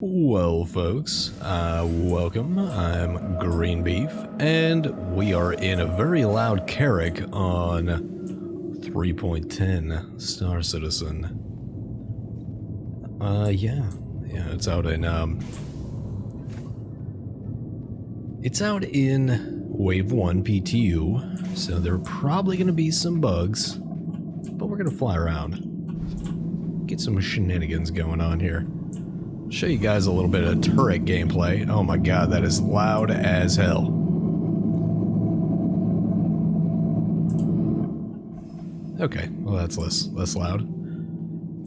Well, folks, welcome. I'm Greenbeef, and we are in a very loud Carrack on 3.10 Star Citzen. Yeah, it's out in Wave 1 PTU, so there are probably going to be some bugs, but we're going to fly around, get some shenanigans going on here. Show you guys a little bit of turret gameplay. Oh my god, that is loud as hell. Okay, well that's less loud.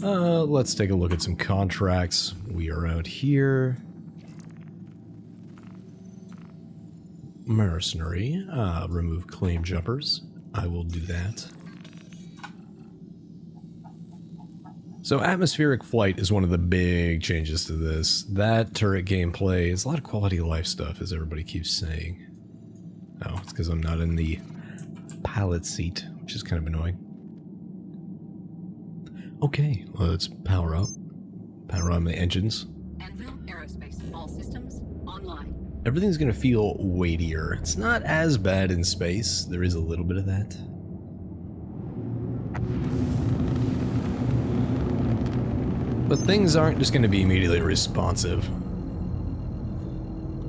Let's take a look at some contracts. We are out here. Mercenary, remove claim jumpers. I will do that. So atmospheric flight is one of the big changes to this. That turret gameplay is a lot of quality of life stuff, as everybody keeps saying. Oh, it's because I'm not in the pilot seat, which is kind of annoying. Okay, let's power up. Power on the engines. Anvil Aerospace, all systems online. Everything's gonna feel weightier. It's not as bad in space. There is a little bit of that. But things aren't just going to be immediately responsive.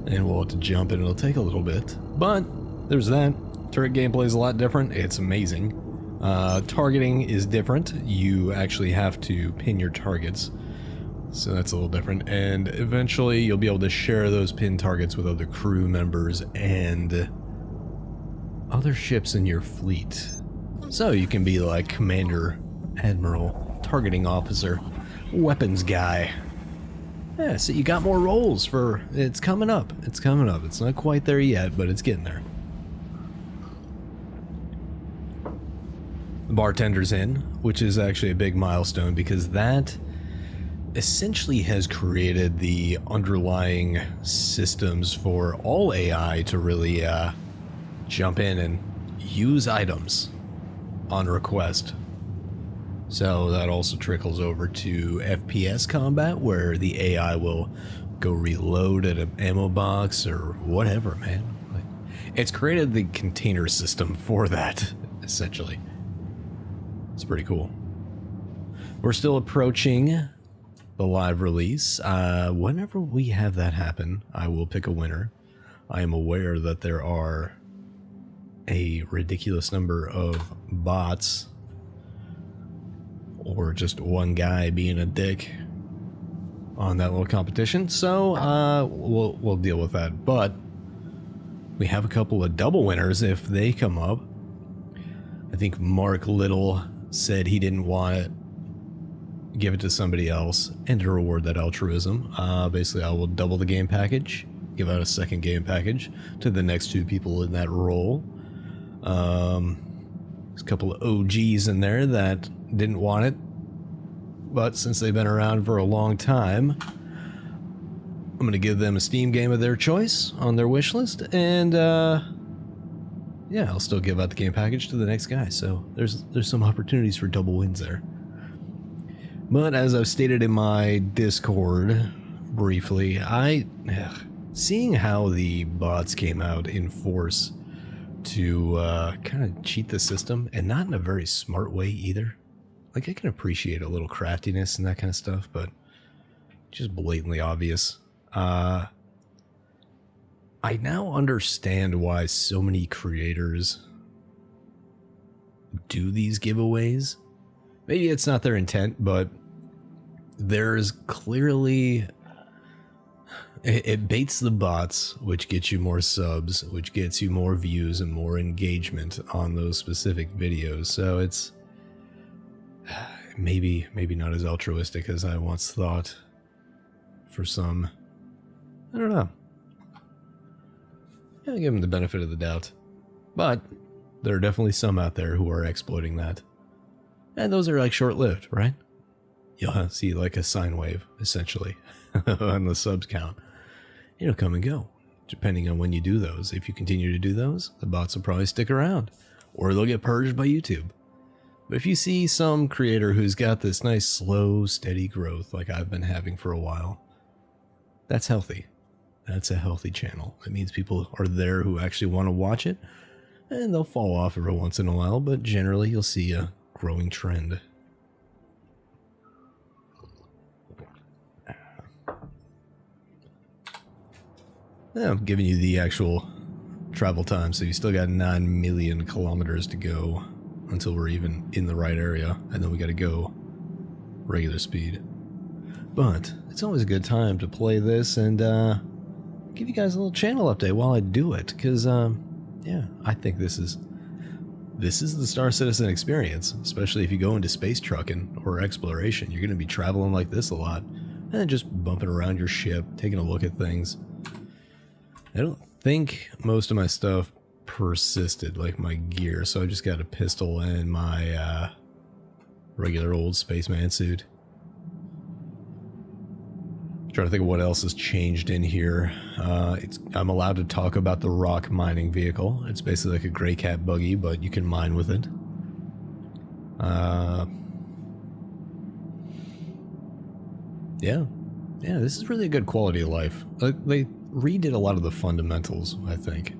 And we'll have to jump and it'll take a little bit. But there's that. Turret gameplay is a lot different. It's amazing. Targeting is different. You actually have to pin your targets. So that's a little different. And eventually you'll be able to share those pinned targets with other crew members and other ships in your fleet. So you can be like Commander, Admiral, Targeting Officer, Weapons guy. Yeah, so you got more roles for... It's coming up. It's coming up. It's not quite there yet, but it's getting there. The bartender's in, which is actually a big milestone because that essentially has created the underlying systems for all AI to really jump in and use items on request. So that also trickles over to FPS Combat, where the AI will go reload at an ammo box or whatever, man. It's created the container system for that, essentially. It's pretty cool. We're still approaching the live release. Whenever we have that happen, I will pick a winner. I am aware that there are a ridiculous number of bots or just one guy being a dick on that little competition, so we'll deal with that. But we have a couple of double winners if they come up. I think Mark Little said he didn't want it, give it to somebody else, and to reward that altruism. Basically, I will double the game package, give out a second game package to the next two people in that role. There's a couple of OGs in there that didn't want it, but since they've been around for a long time, I'm going to give them a Steam game of their choice on their wish list, and yeah, I'll still give out the game package to the next guy, so there's some opportunities for double wins there. But as I've stated in my Discord briefly, seeing how the bots came out in force to kind of cheat the system, and not in a very smart way either. Like, I can appreciate a little craftiness and that kind of stuff, but just blatantly obvious. I now understand why so many creators do these giveaways. Maybe it's not their intent, but there's clearly... It baits the bots, which gets you more subs, which gets you more views and more engagement on those specific videos. So it's maybe not as altruistic as I once thought for some. I don't know. I'll give them the benefit of the doubt. But there are definitely some out there who are exploiting that. And those are like short-lived, right? You'll see like a sine wave, essentially, on the subs count. It'll come and go, depending on when you do those. If you continue to do those, the bots will probably stick around, or they'll get purged by YouTube. But if you see some creator who's got this nice, slow, steady growth like I've been having for a while, That's healthy. That's a healthy channel. It means people are there who actually want to watch it, and they'll fall off every once in a while, but generally you'll see a growing trend. Yeah, I'm giving you the actual travel time, so you still got 9 million kilometers to go until we're even in the right area, and then we got to go regular speed. But it's always a good time to play this and give you guys a little channel update while I do it, because yeah, I think this is the Star Citizen experience, especially if you go into space trucking or exploration. You're going to be traveling like this a lot, and just bumping around your ship, taking a look at things. I don't think most of my stuff persisted, like my gear, so I just got a pistol and my regular old spaceman suit. Trying to think of what else has changed in here. I'm allowed to talk about the rock mining vehicle. It's basically like a gray cat buggy, but you can mine with it. Yeah, this is really a good quality of life. They redid a lot of the fundamentals, I think.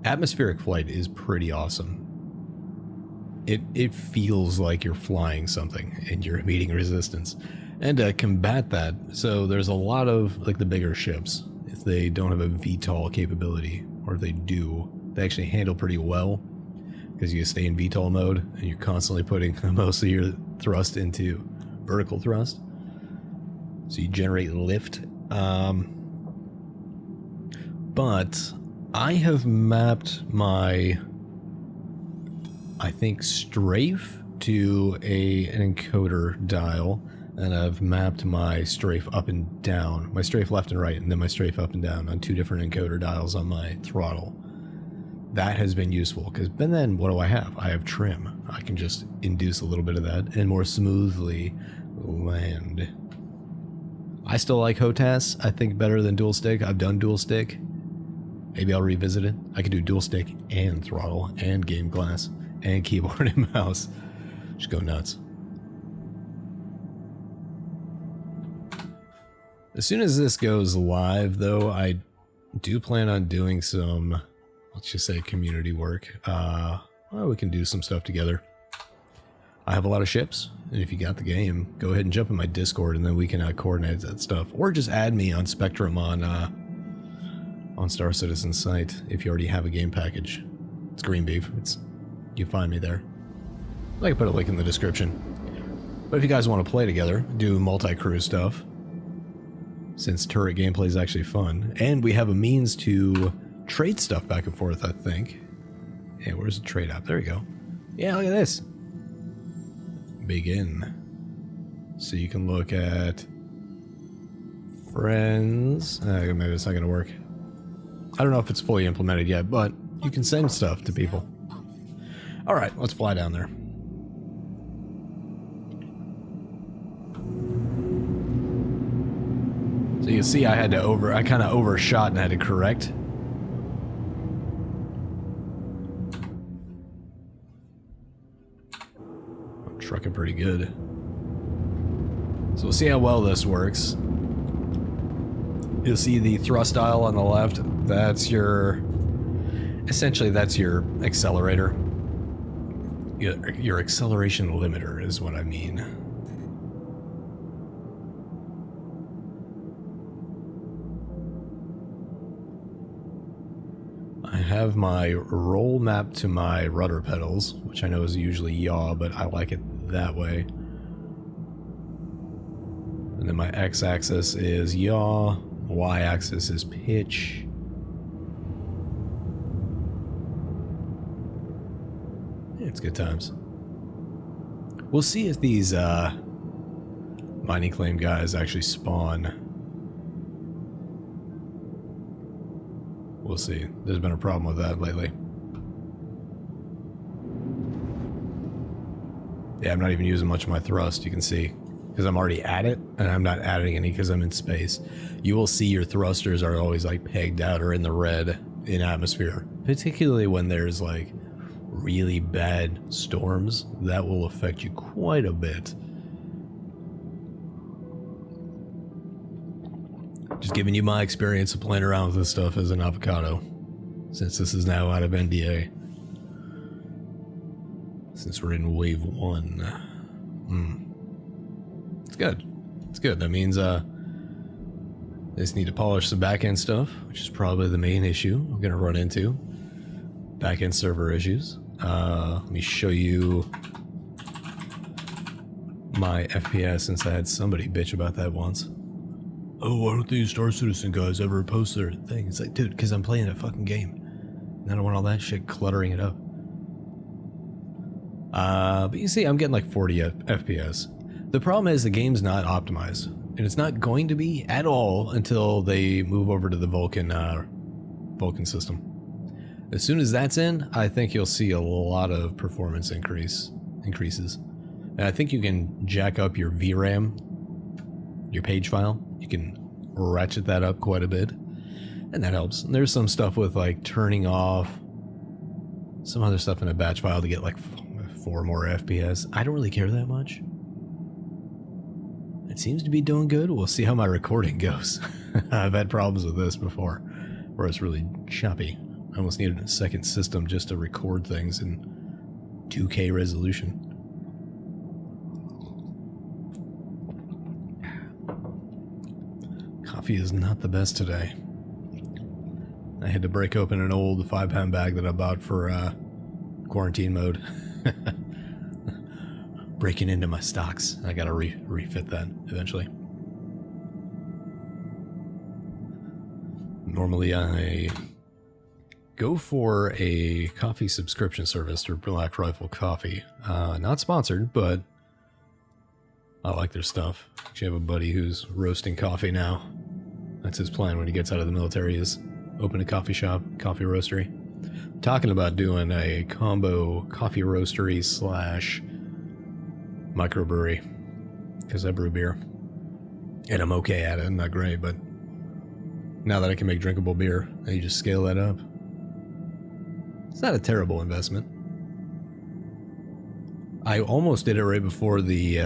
Atmospheric flight is pretty awesome. It feels like you're flying something and you're meeting resistance. And to combat that, so there's a lot of, like, the bigger ships, if they don't have a VTOL capability, or if they do, they actually handle pretty well, because you stay in VTOL mode, and you're constantly putting most of your thrust into vertical thrust, so you generate lift. But I have mapped my, I think, strafe to an encoder dial, and I've mapped my strafe up and down, my strafe left and right, and then my strafe up and down on 2 different encoder dials on my throttle. That has been useful, because then what do I have? I have trim. I can just induce a little bit of that and more smoothly land. I still like HOTAS, I think, better than dual stick. I've done dual stick. Maybe I'll revisit it. I could do dual stick and throttle and game glass and keyboard and mouse. Just go nuts. As soon as this goes live, though, I do plan on doing some, let's just say, community work. Well, we can do some stuff together. I have a lot of ships, and if you got the game, go ahead and jump in my Discord, and then we can coordinate that stuff. Or just add me on Spectrum on Star Citizen's site if you already have a game package. It's Greenbeef. You find me there. I can put a link in the description. But if you guys want to play together, do multi-crew stuff, since turret gameplay is actually fun, and we have a means to trade stuff back and forth, I think. Hey, where's the trade app? There we go. Yeah, look at this. Begin. So you can look at friends. Maybe it's not going to work. I don't know if it's fully implemented yet, but you can send stuff to people. All right, let's fly down there. So you see I kind of overshot and had to correct. I'm trucking pretty good. So we'll see how well this works. You'll see the thrust dial on the left. That's essentially that's your accelerator. Your acceleration limiter is what I mean. I have my roll mapped to my rudder pedals, which I know is usually yaw, but I like it that way. And then my x-axis is yaw, y-axis is pitch. Yeah, it's good times. We'll see if these mining claim guys actually spawn. We'll see. There's been a problem with that lately. Yeah, I'm not even using much of my thrust, you can see. Because I'm already at it, and I'm not adding any because I'm in space. You will see your thrusters are always like pegged out or in the red in atmosphere. Particularly when there's like really bad storms. That will affect you quite a bit. Just giving you my experience of playing around with this stuff as an avocado. Since this is now out of NDA. Since we're in wave 1. It's good. It's good. That means they just need to polish some backend stuff, which is probably the main issue I'm going to run into. Backend server issues. Let me show you my FPS, since I had somebody bitch about that once. Oh, why don't these Star Citizen guys ever post their thing? It's like, dude, because I'm playing a fucking game. And I don't want all that shit cluttering it up. But you see, I'm getting like 40 FPS. The problem is the game's not optimized. And it's not going to be at all until they move over to the Vulkan system. As soon as that's in, I think you'll see a lot of performance increases. And I think you can jack up your VRAM, your page file. You can ratchet that up quite a bit. And that helps. And there's some stuff with like turning off some other stuff in a batch file to get like 4 more FPS. I don't really care that much. It seems to be doing good. We'll see how my recording goes. I've had problems with this before, where it's really choppy. I almost needed a second system just to record things in 2K resolution. Coffee is not the best today. I had to break open an old 5-pound bag that I bought for quarantine mode. Breaking into my stocks. I gotta refit that eventually. Normally I go for a coffee subscription service through Black Rifle Coffee. Not sponsored, but I like their stuff. Actually, I have a buddy who's roasting coffee now. That's his plan when he gets out of the military, is open a coffee shop, coffee roastery. I'm talking about doing a combo coffee roastery / microbrewery, because I brew beer. And I'm okay at it, I'm not great, but now that I can make drinkable beer, you just scale that up. It's not a terrible investment. I almost did it right before the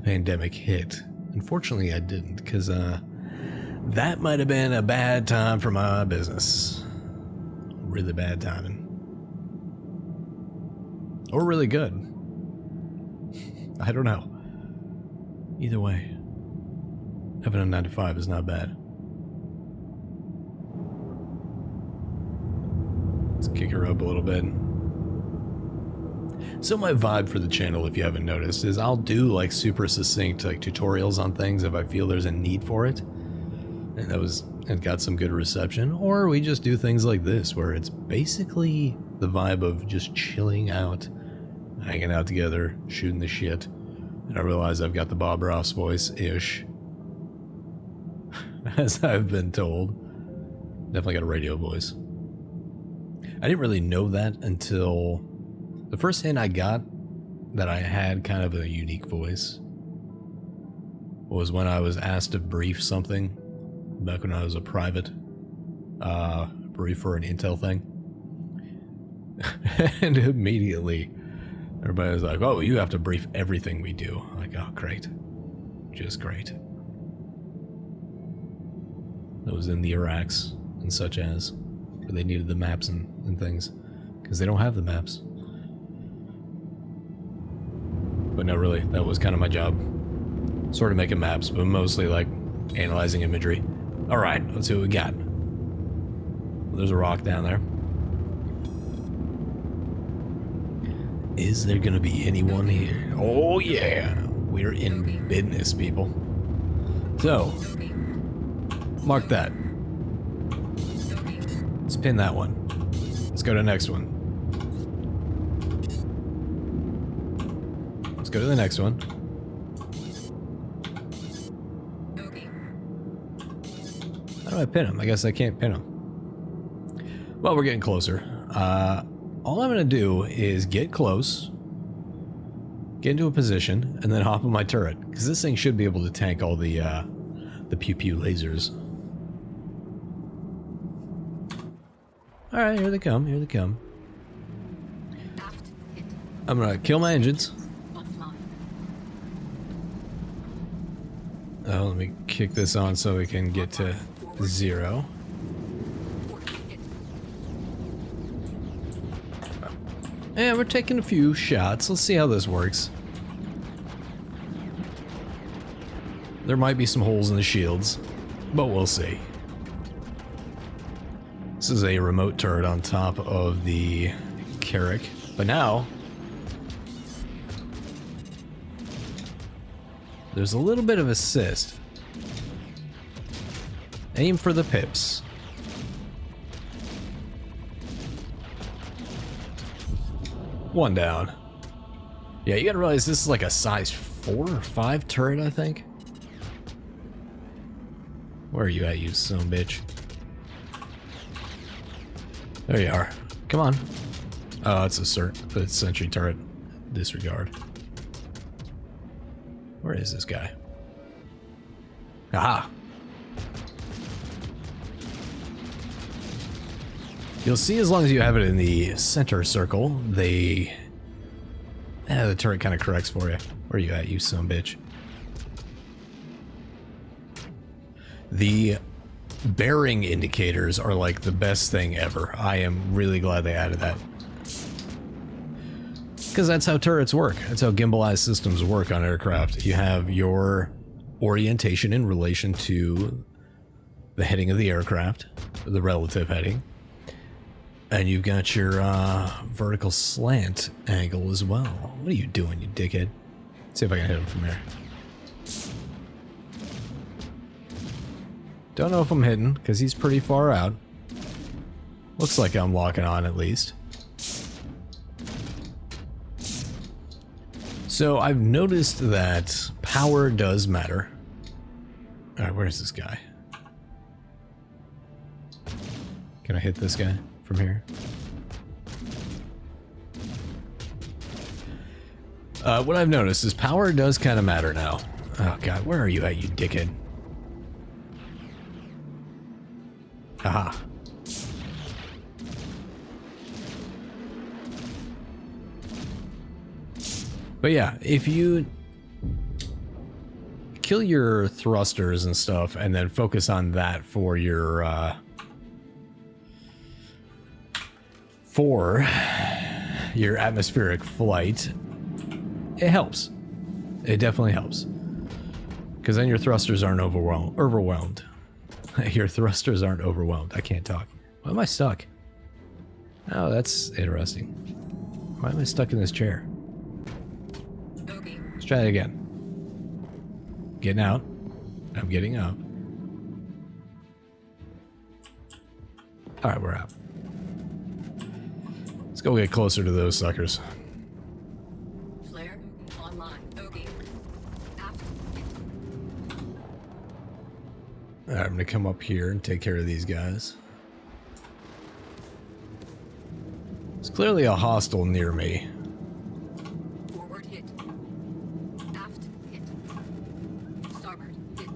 pandemic hit. Unfortunately, I didn't, because that might have been a bad time for my business. Really bad timing. Or really good. I don't know. Either way, having a 9 to 5 is not bad. Let's kick her up a little bit. So my vibe for the channel, if you haven't noticed, is I'll do like super succinct like tutorials on things if I feel there's a need for it. And it got some good reception. Or we just do things like this, where it's basically the vibe of just chilling out, hanging out together, shooting the shit. And I realize I've got the Bob Ross voice-ish, as I've been told. Definitely got a radio voice. I didn't really know that until the first hint I got that I had kind of a unique voice was when I was asked to brief something back when I was a private, brief for an intel thing. And immediately everybody was like, oh, you have to brief everything we do. I'm like, oh, great. Just great. That was in the Iraqs and such as, where they needed the maps and things, because they don't have the maps. But no, really, that was kind of my job. Sort of making maps, but mostly like analyzing imagery. Alright, let's see what we got. Well, there's a rock down there. Is there gonna be anyone here? Oh yeah, we're in business, people. So, mark that. Let's pin that one. Let's go to the next one. Let's go to the next one. How do I pin him? I guess I can't pin him. Well, we're getting closer. All I'm gonna do is get close, get into a position, and then hop on my turret, because this thing should be able to tank all the pew-pew lasers. Alright, here they come, here they come. I'm gonna kill my engines. Oh, let me kick this on so we can get to 0. And we're taking a few shots. Let's see how this works. There might be some holes in the shields, but we'll see. This is a remote turret on top of the Carrack, but now there's a little bit of assist. Aim for the pips. One down. Yeah, you gotta realize this is like a size 4 or 5 turret, I think. Where are you at, you son of a bitch? There you are. Come on. Oh, it's a sentry turret. Disregard. Where is this guy? Aha! You'll see as long as you have it in the center circle, the turret kind of corrects for you. Where are you at, you son of a bitch? The bearing indicators are like the best thing ever. I am really glad they added that. Because that's how turrets work. That's how gimbalized systems work on aircraft. You have your orientation in relation to the heading of the aircraft, the relative heading. And you've got your vertical slant angle as well. What are you doing, you dickhead? Let's see if I can hit him from here. Don't know if I'm hitting, because he's pretty far out. Looks like I'm locking on at least. So I've noticed that power does matter. Alright, where's this guy? Can I hit this guy from here? What I've noticed is power does kind of matter now. Oh god, where are you at, you dickhead? Haha. But yeah, if you kill your thrusters and stuff and then focus on that for your atmospheric flight, it helps. It definitely helps. Because then your thrusters aren't overwhelmed. Your thrusters aren't overwhelmed. I can't talk. Why am I stuck? Oh, that's interesting. Why am I stuck in this chair? Okay. Let's try it again. Getting out. I'm getting up. Alright, we're out. Let's go get closer to those suckers. Flare online. Okay. Aft. Alright, I'm gonna come up here and take care of these guys. There's clearly a hostile near me. Forward hit. Aft hit. Starboard hit.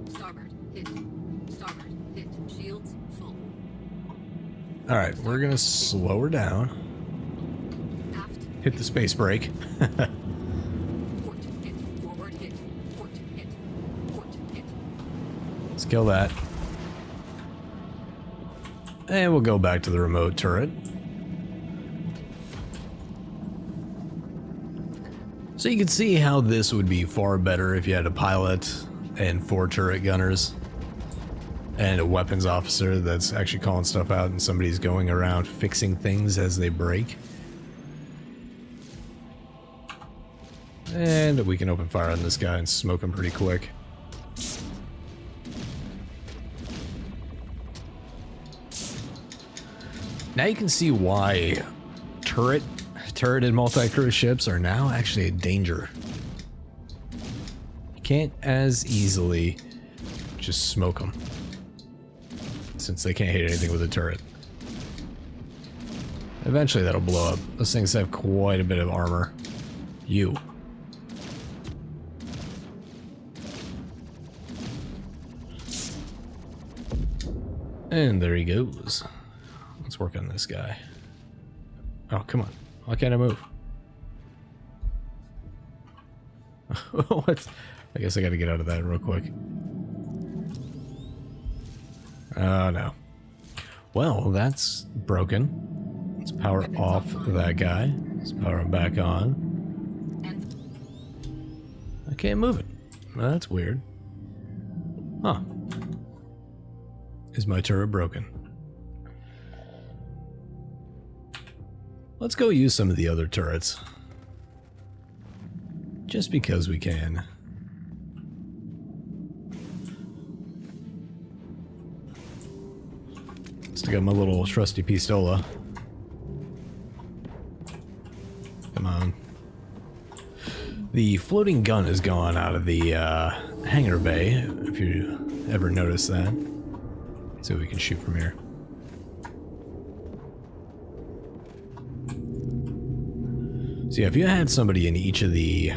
Starboard hit. Starboard hit. Shields full. Alright, we're gonna slow her down. Aft. Hit the space brake. Port hit. Forward hit. Port hit. Port hit. Let's kill that. And we'll go back to the remote turret. So you can see how this would be far better if you had a pilot and 4 turret gunners and a weapons officer that's actually calling stuff out and somebody's going around fixing things as they break. And we can open fire on this guy and smoke him pretty quick. Now you can see why turreted multi-crew ships are now actually a danger. You can't as easily just smoke them, since they can't hit anything with a turret. Eventually that'll blow up. Those things have quite a bit of armor. You. And there he goes. Let's work on this guy. Oh, come on. Why can't I move? What? I guess I gotta get out of that real quick. Oh, no. Well, that's broken. Let's power off that guy. Let's power him back on. I can't move it. That's weird. Huh. Is my turret broken? Let's go use some of the other turrets. Just because we can. Still got my little trusty pistola. Come on. The floating gun is gone out of the hangar bay, if you ever noticed that. Let's see what we can shoot from here. So yeah, if you had somebody in each of the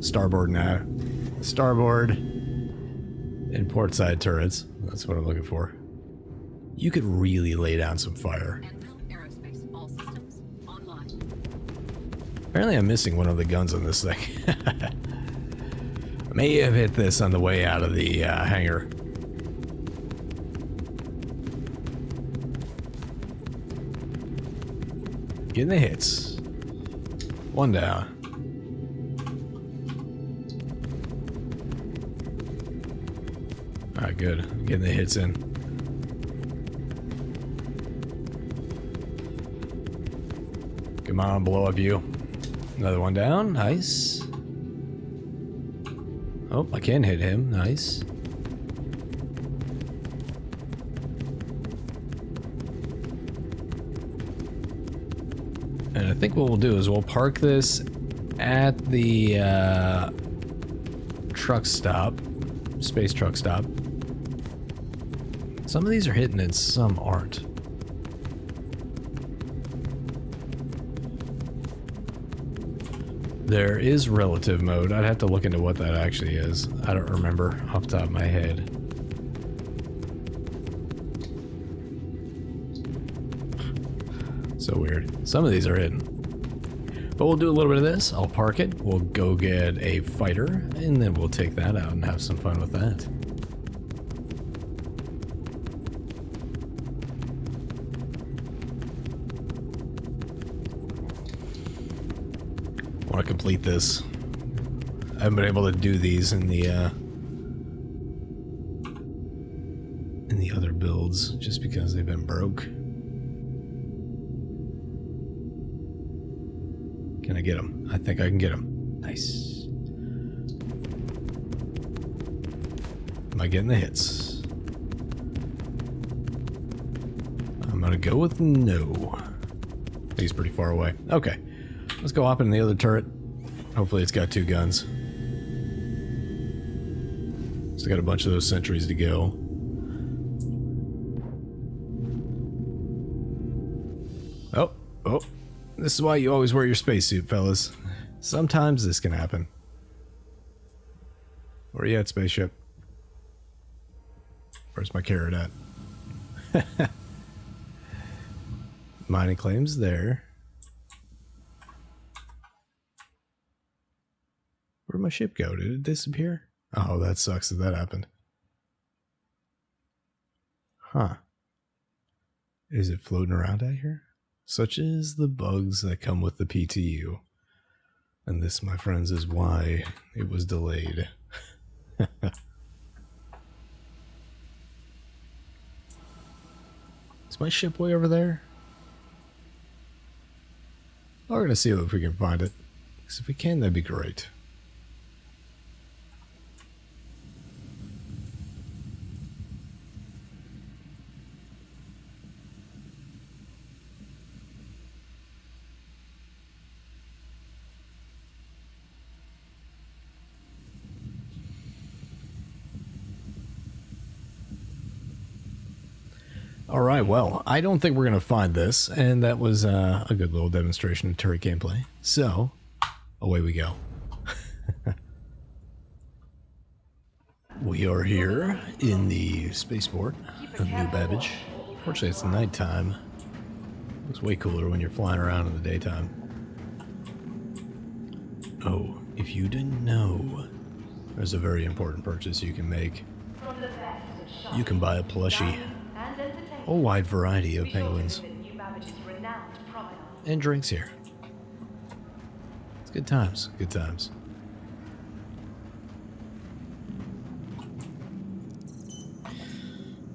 starboard and port side turrets, that's what I'm looking for, you could really lay down some fire. Apparently I'm missing one of the guns on this thing. I may have hit this on the way out of the hangar. Getting the hits. One down. Alright, good. Getting the hits in. Come on, blow up you. Another one down. Nice. Oh, I can hit him. Nice. And I think what we'll do is we'll park this at the truck stop. Space truck stop. Some of these are hitting and some aren't. There is relative mode. I'd have to look into what that actually is. I don't remember off the top of my head. So weird. Some of these are hidden. But we'll do a little bit of this. I'll park it. We'll go get a fighter, and then we'll take that out and have some fun with that. I want to complete this. I haven't been able to do these in the other builds just because they've been broke. Can I get him? I think I can get him. Nice. Am I getting the hits? I'm gonna go with no. He's pretty far away. Okay. Let's go hop in the other turret. Hopefully it's got two guns. Still got a bunch of those sentries to go. Oh. This is why you always wear your spacesuit, fellas. Sometimes this can happen. Where are you at, spaceship? Where's my carrot at? Mining claims there. Where'd my ship go? Did it disappear? Oh, that sucks that that happened. Huh. Is it floating around out here? Such as the bugs that come with the PTU. And this, my friends, is why it was delayed. Is my ship way over there? Oh, we're gonna see if we can find it. Because if we can, that'd be great. Alright, well, I don't think we're going to find this, and that was a good little demonstration of turret gameplay. So, away we go. We are here in the spaceport of New Babbage. Fortunately, it's nighttime. Looks way cooler when you're flying around in the daytime. Oh, if you didn't know, there's a very important purchase you can make. You can buy a plushie. A wide variety of penguins. And drinks here. It's good times, good times.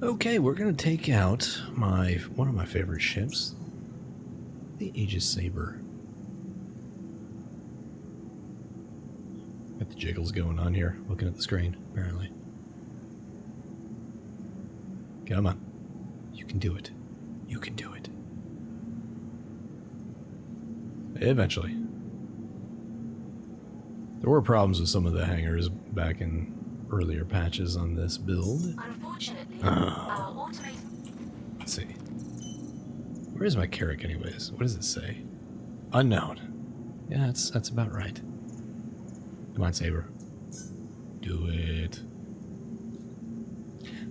Okay, we're gonna take out one of my favorite ships, the Aegis Saber. Got the jiggles going on here, looking at the screen, apparently. Come on. You can do it. You can do it. Eventually. There were problems with some of the hangars back in earlier patches on this build. Unfortunately, our automated... Let's see. Where is my Carrack anyways? What does it say? Unknown. Yeah, that's about right. Come on, Saber. Do it.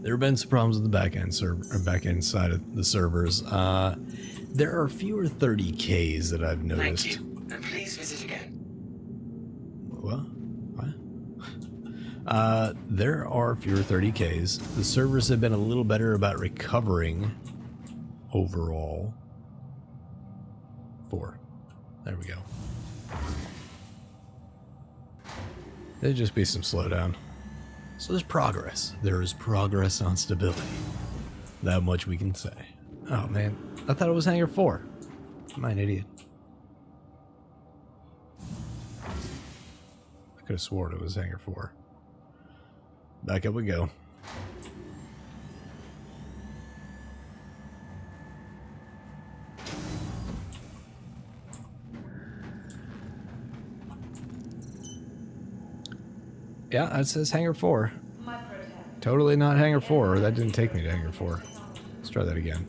There have been some problems with the back-end side of the servers. There are fewer 30Ks that I've noticed. Thank you, and please visit again. What? There are fewer 30Ks. The servers have been a little better about recovering overall. 4. There we go. There'd just be some slowdown. So there's progress. There is progress on stability. That much we can say. Oh man, I thought it was Hangar 4. Am I an idiot? I could have sworn it was Hangar 4. Back up we go. Yeah, it says Hangar 4. Totally not Hangar 4. That didn't take me to Hangar 4. Let's try that again.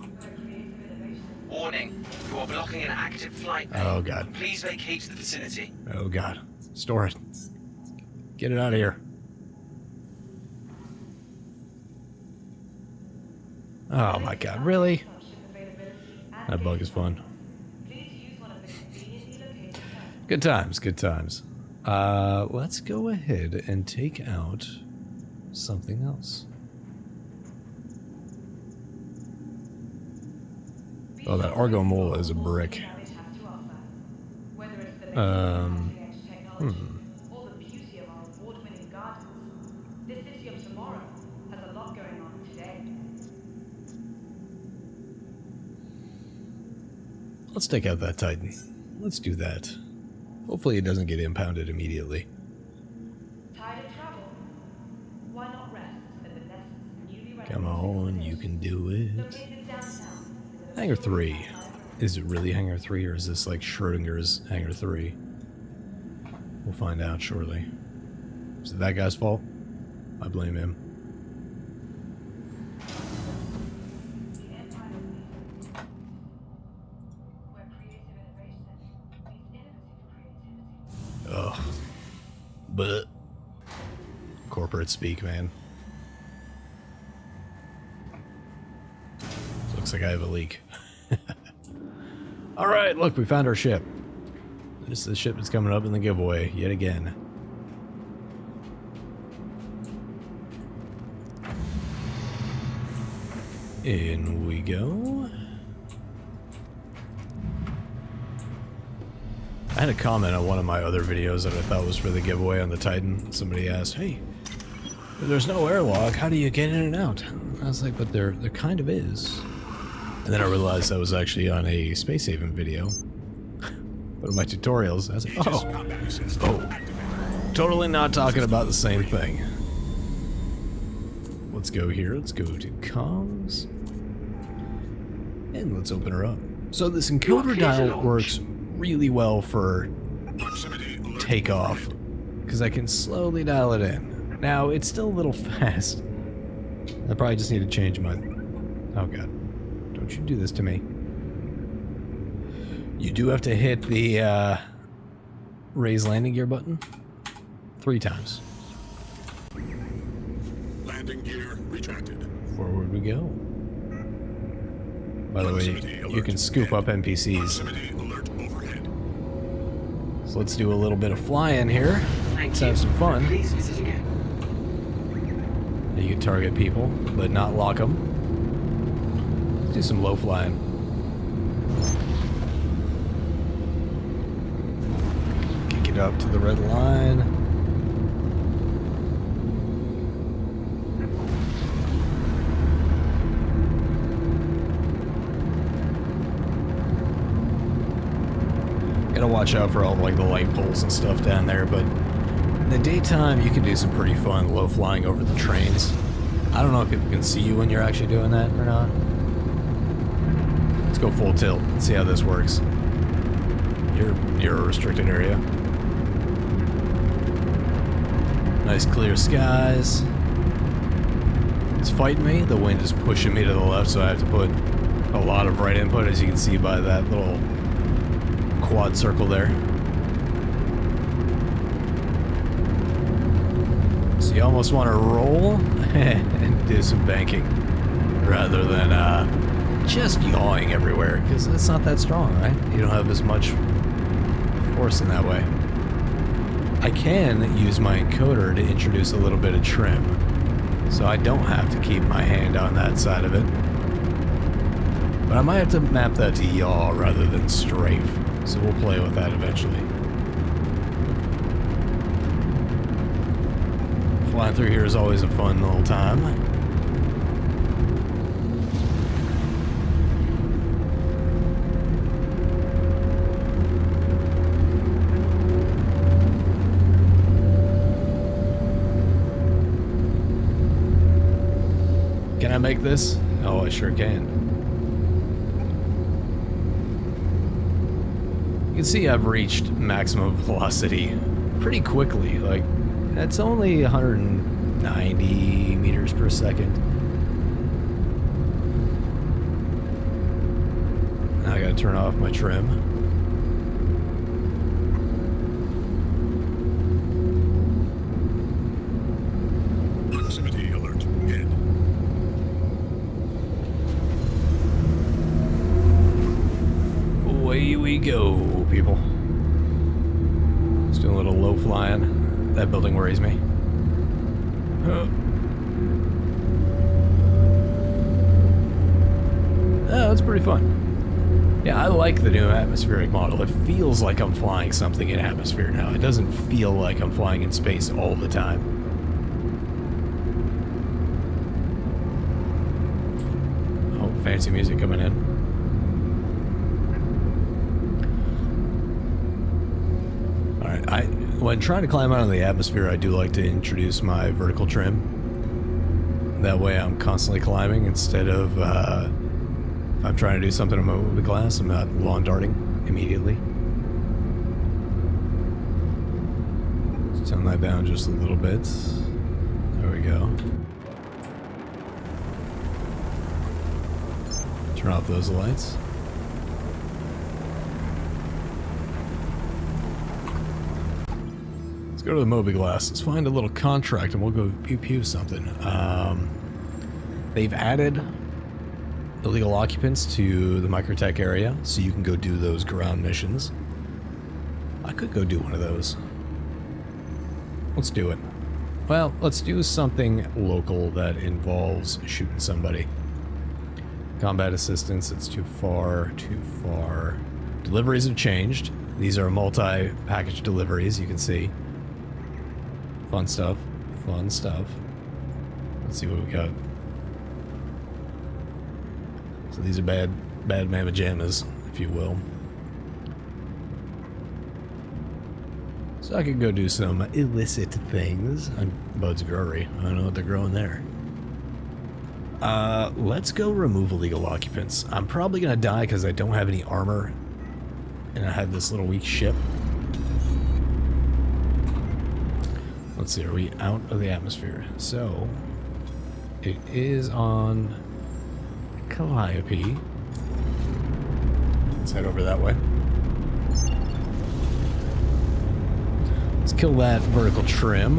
Warning, you are blocking an active flight bay. Oh god. Please vacate the vicinity. Oh god. Store it. Get it out of here. Oh my god, really? That bug is fun. Good times, good times. Let's go ahead and take out something else. Oh, that Argo Mole is a brick. Let's take out that Titan. Let's do that. Hopefully it doesn't get impounded immediately. Come on, you can do it. Hangar 3. Is it really Hangar 3 or is this like Schrodinger's Hangar 3? We'll find out shortly. Is it that guy's fault? I blame him. Ugh. But corporate speak, man. Looks like I have a leak. Alright, look, we found our ship. This is the ship that's coming up in the giveaway yet again. In we go. I had a comment on one of my other videos that I thought was for the giveaway on the Titan. Somebody asked, hey, if there's no airlock, how do you get in and out? I was like, but there kind of is. And then I realized that was actually on a Space Haven video. One of my tutorials. I was like, oh, totally not talking about the same thing. Let's go here. Let's go to comms. And let's open her up. So this encoder dial works really well for takeoff because I can slowly dial it in. Now, it's still a little fast. I probably just need to change my... Oh god. Don't you do this to me. You do have to hit the raise landing gear button 3 times. Landing gear retracted. Forward we go. By the way, you can scoop up NPCs. Alert overhead. So let's do a little bit of flying here. Let's have some fun. Please visit again. You can target people, but not lock them. Let's do some low flying. Kick it up to the red line. Gotta watch out for all like the light poles and stuff down there, but in the daytime you can do some pretty fun low flying over the trains. I don't know if people can see you when you're actually doing that or not. Let's go full tilt and see how this works. You're near a restricted area. Nice clear skies. It's fighting me. The wind is pushing me to the left, so I have to put a lot of right input, as you can see by that little quad circle there. So you almost want to roll and do some banking rather than just yawing everywhere, because it's not that strong, right? You don't have as much force in that way. I can use my encoder to introduce a little bit of trim, so I don't have to keep my hand on that side of it. But I might have to map that to yaw rather than strafe, so we'll play with that eventually. Flying through here is always a fun little time. Can I make this? Oh, I sure can. You can see I've reached maximum velocity pretty quickly. Like, that's only 190 meters per second. Now I gotta turn off my trim. Proximity alert. Head. Away we go, people. Just doing a little low flying. That building worries me. Oh, that's pretty fun. Yeah, I like the new atmospheric model. It feels like I'm flying something in atmosphere now. It doesn't feel like I'm flying in space all the time. Oh, fancy music coming in. When trying to climb out of the atmosphere, I do like to introduce my vertical trim. That way I'm constantly climbing instead of, if I'm trying to do something on my movie glass, I'm not lawn darting immediately. Let's tone that down just a little bit. There we go. Turn off those lights. Go to the Moby Glass. Let's find a little contract and we'll go pew something. They've added illegal occupants to the Microtech area, so you can go do those ground missions. I could go do one of those. Let's do it. Well, let's do something local that involves shooting somebody. Combat assistance, it's too far, too far. Deliveries have changed. These are multi-package deliveries, you can see. Fun stuff. Fun stuff. Let's see what we got. So these are bad mamma jammas, if you will. So I could go do some illicit things on Bud's Brewery. I don't know what they're growing there. Let's go remove illegal occupants. I'm probably gonna die because I don't have any armor and I have this little weak ship. Let's see, are we out of the atmosphere? So, it is on Calliope. Let's head over that way. Let's kill that vertical trim.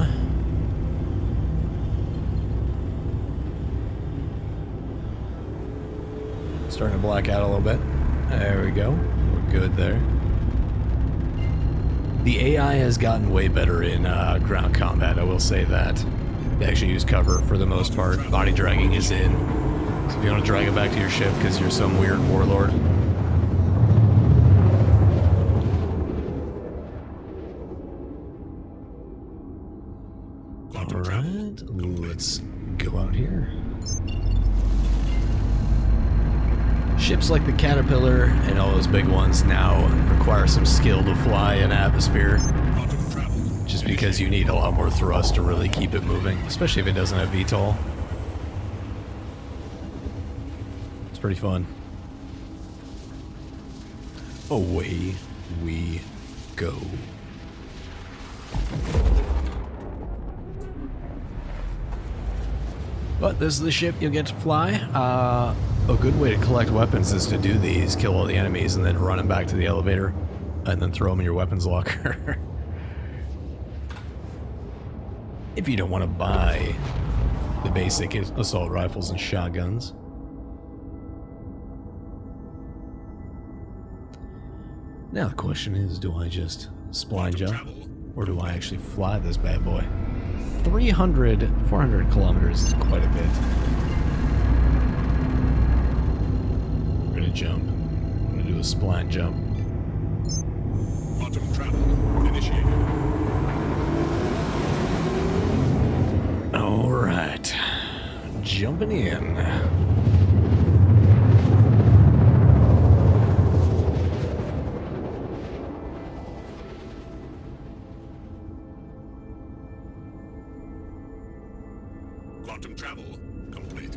Starting to black out a little bit. There we go. We're good there. The AI has gotten way better in ground combat, I will say that. They actually use cover for the most part. Body dragging is in. So if you want to drag it back to your ship because you're some weird warlord. Alright, let's go out here. Ships like the Caterpillar and all those big ones now require some skill to fly in atmosphere. Just because you need a lot more thrust to really keep it moving, especially if it doesn't have VTOL. It's pretty fun. Away we go. But this is the ship you'll get to fly. A good way to collect weapons is to do these, kill all the enemies, and then run them back to the elevator, and then throw them in your weapons locker. If you don't want to buy the basic assault rifles and shotguns. Now the question is, do I just spline jump, or do I actually fly this bad boy? 400 kilometers is quite a bit. We're gonna jump. I'm gonna do a spline jump. Quantum travel initiated. Alright. Jumping in. Quantum travel complete.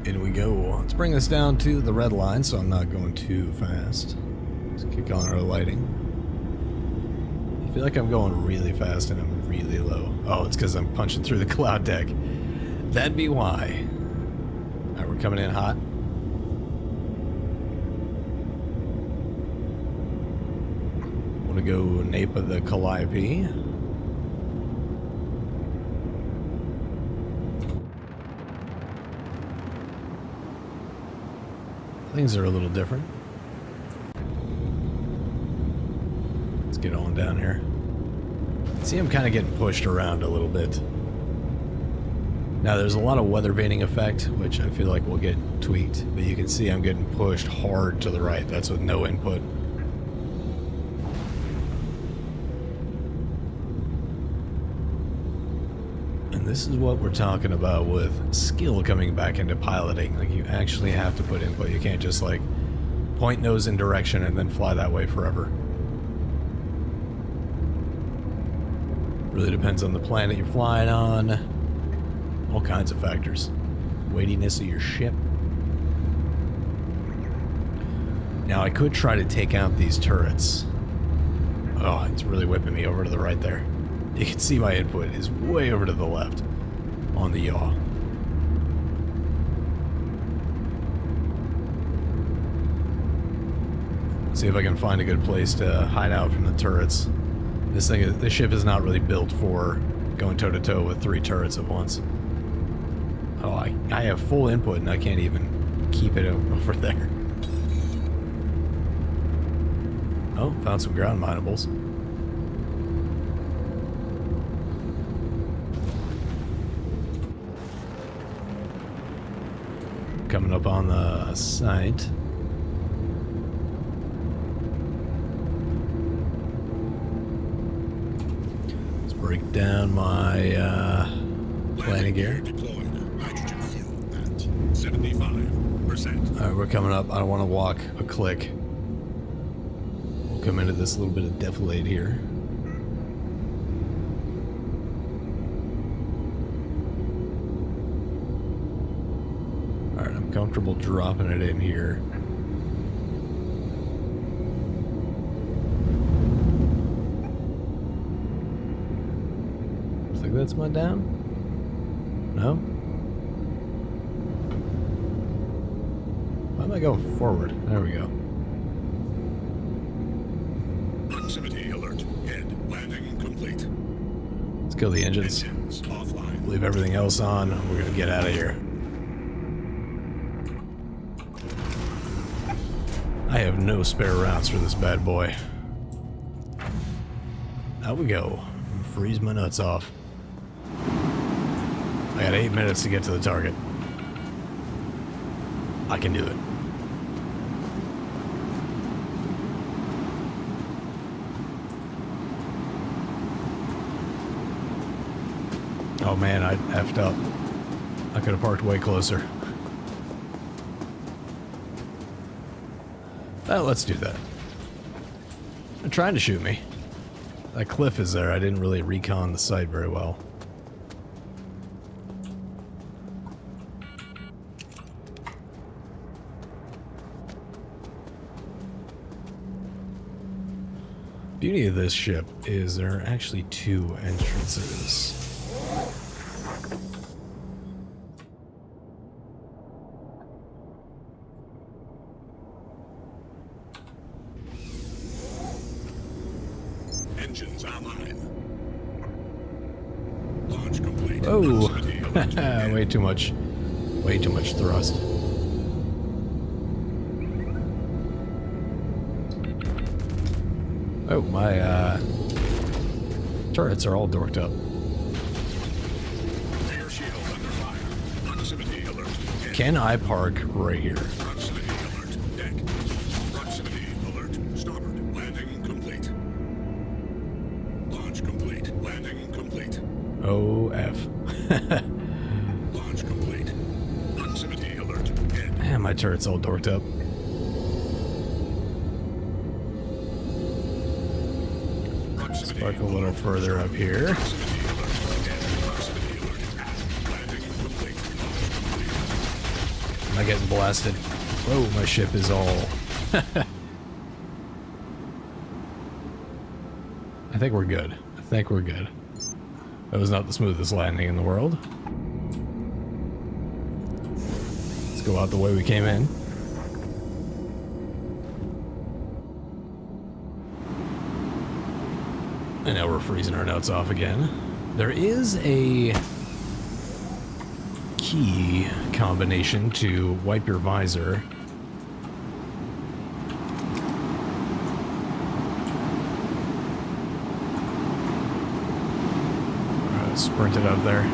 In we go. Let's bring this down to the red line so I'm not going too fast. Let's kick on our lighting. I feel like I'm going really fast and I'm really low. Oh, it's because I'm punching through the cloud deck. That'd be why. Alright, we're coming in hot. Want to go nape of the Calliope. Things are a little different. Let's get on down here. See, I'm kind of getting pushed around a little bit. Now, there's a lot of weather veining effect, which I feel like will get tweaked, but you can see I'm getting pushed hard to the right. That's with no input. And this is what we're talking about with skill coming back into piloting. Like, you actually have to put input. You can't just, like, point nose in direction and then fly that way forever. Really depends on the planet you're flying on. All kinds of factors. Weightiness of your ship. Now I could try to take out these turrets. Oh, it's really whipping me over to the right there. You can see my input is way over to the left on the yaw. See if I can find a good place to hide out from the turrets. This ship is not really built for going toe-to-toe with 3 turrets at once. Oh, I have full input and I can't even keep it over there. Oh, found some ground minables. Coming up on the site. Break down my landing gear. Deployed. Hydrogen fuel at 75%. Alright, we're coming up. I don't want to walk a click. We'll come into this little bit of defilade here. Alright, I'm comfortable dropping it in here. That's my down? No? Why am I going forward? There we go. Proximity alert. Head landing complete. Let's kill the engines. Engines offline. Leave everything else on. We're gonna get out of here. I have no spare rounds for this bad boy. Out we go. Freeze my nuts off. I got 8 minutes to get to the target. I can do it. Oh man, I effed up. I could have parked way closer. Let's do that. They're trying to shoot me. That cliff is there. I didn't really recon the site very well. Beauty of this ship is there are actually 2 entrances. Engines online. Launch complete. Oh, Proximity alert. way too much. Way too much thrust. Oh, my turrets are all dorked up. Rear shield under fire. Proximity alert. Head. Can I park right here? Proximity alert. Deck. Proximity alert. Starboard. Landing complete. Launch complete. Landing complete. Oh, F. Launch complete. Proximity alert. Head. Man, my turret's all dorked up. Proximity Park a little further up here. Proximity alert. Head. Proximity alert. Landing complete. Launch complete. Am I getting blasted? Whoa, my ship is all... I think we're good. I think we're good. That was not the smoothest landing in the world. Let's go out the way we came in. And now we're freezing our nuts off again. There is a key combination to wipe your visor. Sprinted up there.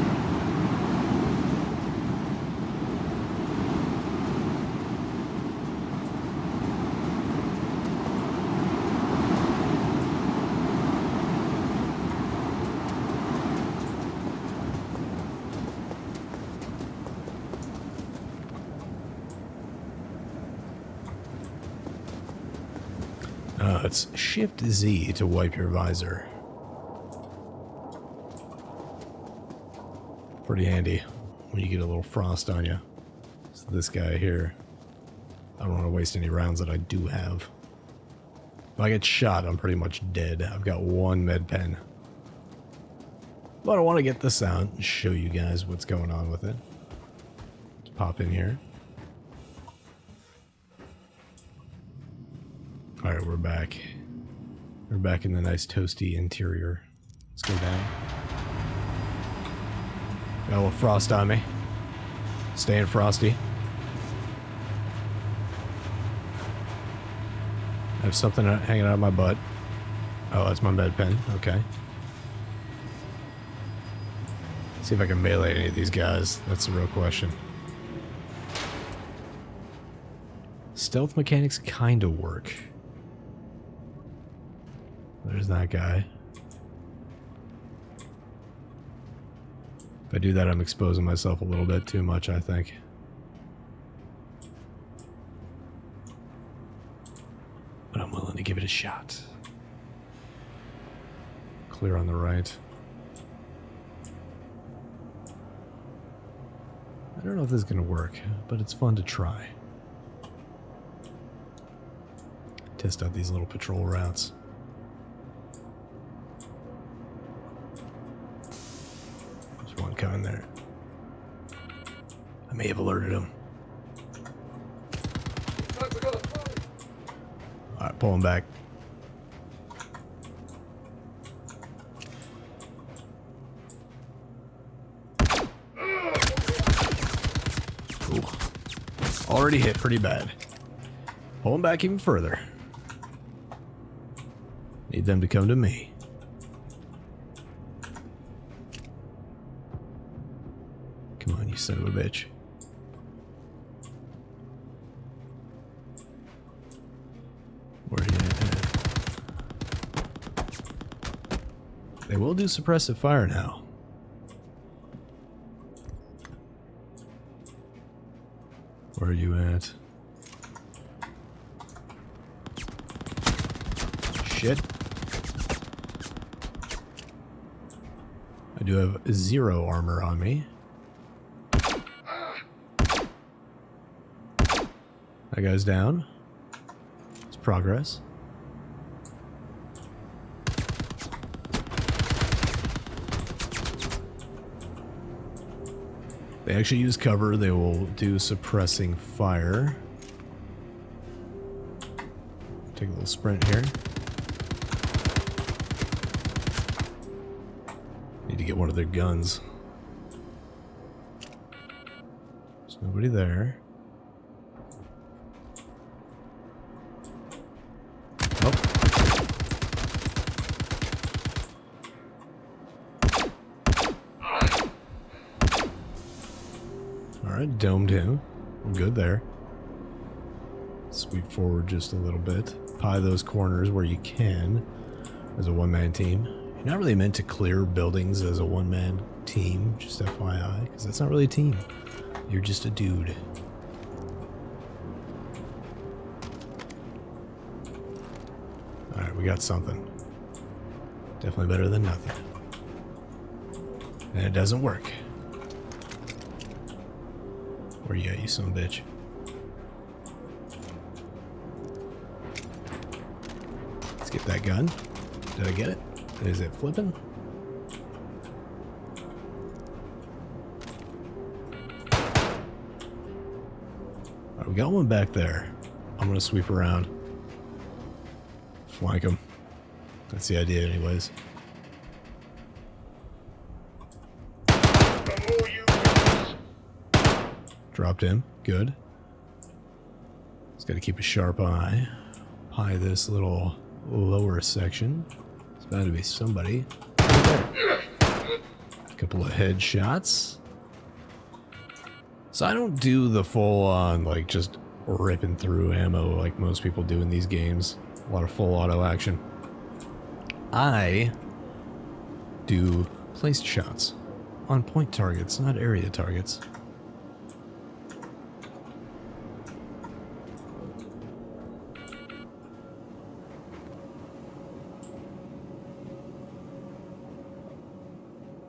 It's Shift Z to wipe your visor. Pretty handy when you get a little frost on you. So this guy here, I don't want to waste any rounds that I do have. If I get shot, I'm pretty much dead. I've got 1 med pen. But I want to get this out and show you guys what's going on with it. Let's pop in here. Alright, we're back. We're back in the nice toasty interior. Let's go down. Got a little frost on me. Staying frosty. I have something hanging out of my butt. Oh, that's my med pen. Okay. See if I can melee any of these guys. That's the real question. Stealth mechanics kind of work. There's that guy. If I do that, I'm exposing myself a little bit too much, I think. But I'm willing to give it a shot. Clear on the right. I don't know if this is going to work, but it's fun to try. Test out these little patrol routes. One coming there. I may have alerted him. Alright, pull him back. Ooh. Already hit pretty bad. Pull him back even further. Need them to come to me. son of a bitch. Where are you at? They will do suppressive fire now. Where are you at? Shit. I do have 0 armor on me. That guy's down. It's progress. They actually use cover. They will do suppressing fire. Take a little sprint here. Need to get one of their guns. There's nobody there. Oh. Alright, domed him. We're good there. Sweep forward just a little bit. Pie those corners where you can as a one-man team. You're not really meant to clear buildings as a one-man team, just FYI, because that's not really a team. You're just a dude. Alright, we got something. Definitely better than nothing. And it doesn't work. Where you at, you son of a bitch? Let's get that gun. Did I get it? Is it flipping? Alright, we got one back there. I'm gonna sweep around. Flank him. That's the idea anyways. Dropped him. Good. Just gotta keep a sharp eye. Pie this little lower section. It's bound to be somebody. Right there. A couple of headshots. So I don't do the full on, like, just ripping through ammo like most people do in these games. A lot of full auto action. I do placed shots on point targets, not area targets.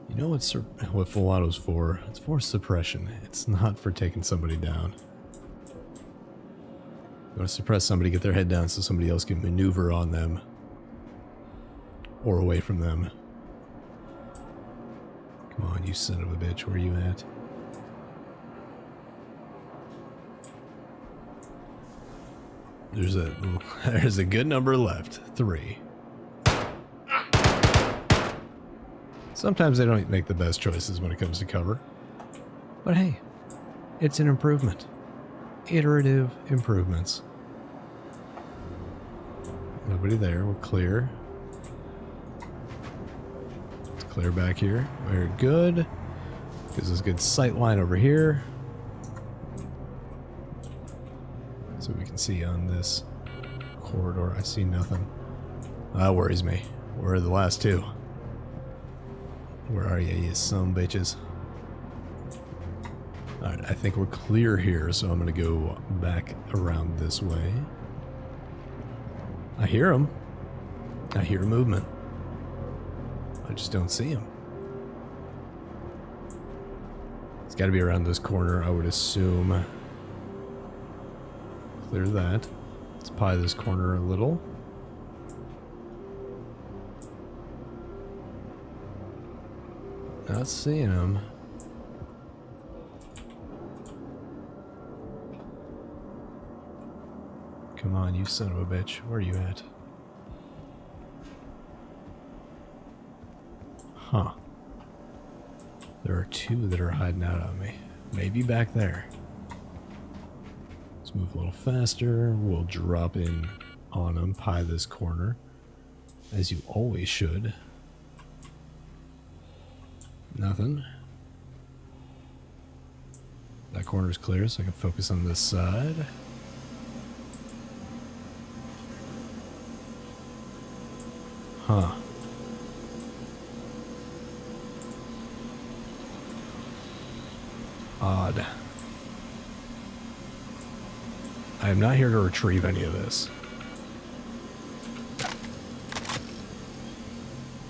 You know what full auto's for? It's for suppression. It's not for taking somebody down. You want to suppress somebody, get their head down so somebody else can maneuver on them. Or away from them. Come on, you son of a bitch. Where are you at? There's a good number left. 3. Sometimes they don't make the best choices when it comes to cover. But hey, it's an improvement. Iterative improvements. Nobody there. We're clear. Let's clear back here. Very good. Gives us a good sight line over here. So we can see on this corridor. I see nothing. That worries me. Where are the last two? Where are you some bitches? Alright, I think we're clear here, so I'm going to go back around this way. I hear them. I hear movement. I just don't see them. It's got to be around this corner, I would assume. Clear that. Let's pie this corner a little. Not seeing him. Come on, you son of a bitch. Where are you at? Huh. There are 2 that are hiding out on me. Maybe back there. Let's move a little faster. We'll drop in on them, pie this corner. As you always should. Nothing. That corner's clear, so I can focus on this side. Huh. Odd. I am not here to retrieve any of this.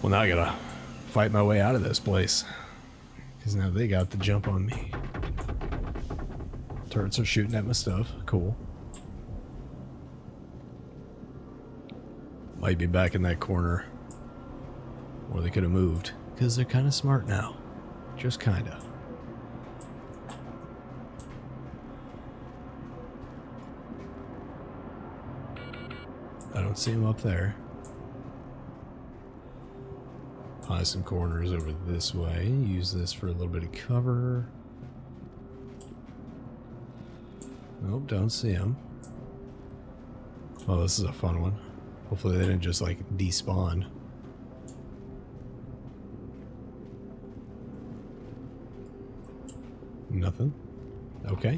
Well, now I gotta fight my way out of this place. Because now they got the jump on me. Turrets are shooting at my stuff. Cool. Might be back in that corner. Or they could have moved. Because they're kind of smart now. Just kind of. I don't see them up there. Probably some corners over this way. Use this for a little bit of cover. Nope, don't see them. Well, this is a fun one. Hopefully they didn't just like despawn. Nothing. Okay.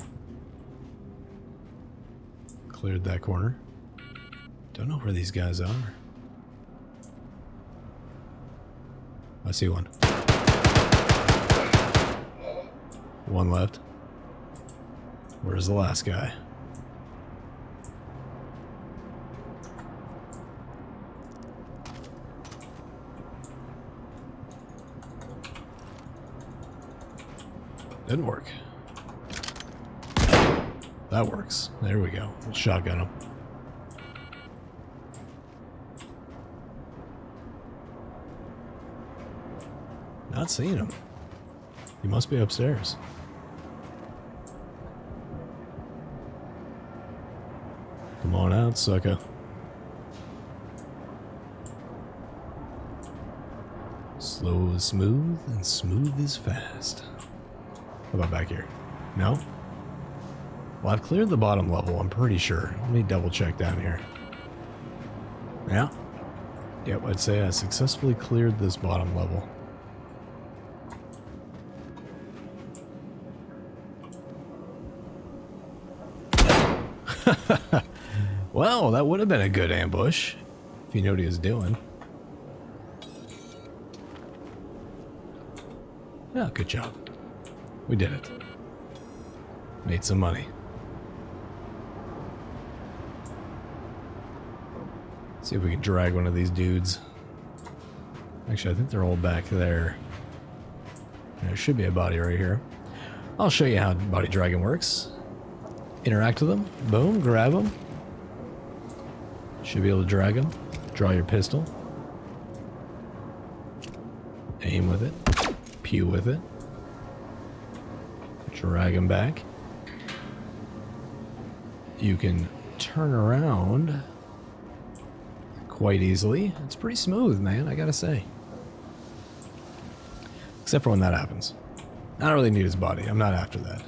Cleared that corner. Don't know where these guys are. I see one. One left. Where's the last guy? Didn't work. That works. There we go. We'll shotgun him. Not seeing him. He must be upstairs. Come on out, sucker. Slow is smooth, and smooth is fast. How about back here? No? Well, I've cleared the bottom level, I'm pretty sure. Let me double check down here. Yeah. Yep, I'd say I successfully cleared this bottom level. Well, that would have been a good ambush, if you know what he was doing. Yeah, good job. We did it. Made some money. See if we can drag one of these dudes. Actually, I think they're all back there. There should be a body right here. I'll show you how body dragging works. Interact with them. Boom, grab them. Should be able to drag them. Draw your pistol. Aim with it. Pew with it. Drag them back. You can turn around quite easily. It's pretty smooth, man, I gotta say. Except for when that happens. I don't really need his body. I'm not after that.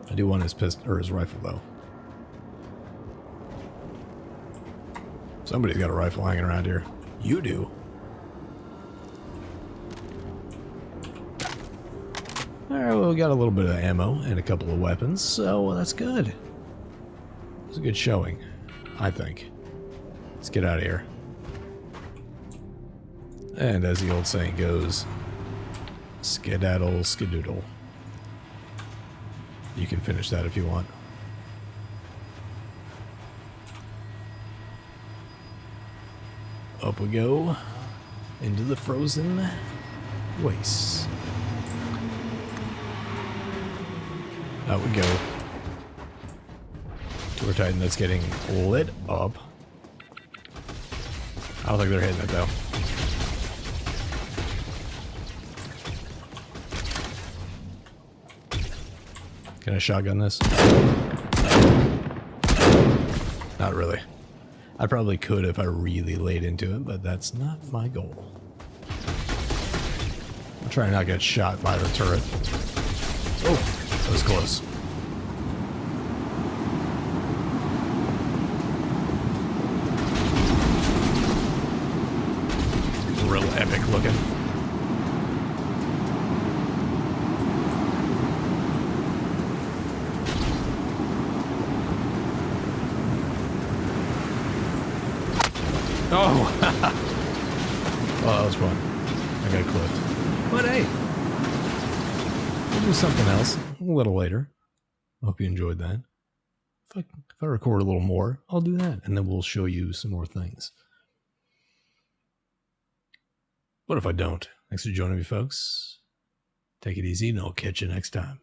I do want his pistol or his rifle though. Somebody's got a rifle hanging around here. You do. Alright, well, we got a little bit of ammo and a couple of weapons, so that's good. It's a good showing, I think. Let's get out of here. And as the old saying goes, skedaddle, skedoodle. You can finish that if you want. Up we go into the frozen wastes. Out we go to our Titan that's getting lit up. I don't think they're hitting it though. Can I shotgun this? Not really. I probably could if I really laid into it, but that's not my goal. I'm trying not to get shot by the turret. Oh, that was close. Real epic looking. Oh! Well, that was fun. I got clipped. But hey, we'll do something else a little later. Hope you enjoyed that. If I record a little more, I'll do that, and then we'll show you some more things. What if I don't? Thanks for joining me, folks. Take it easy, and I'll catch you next time.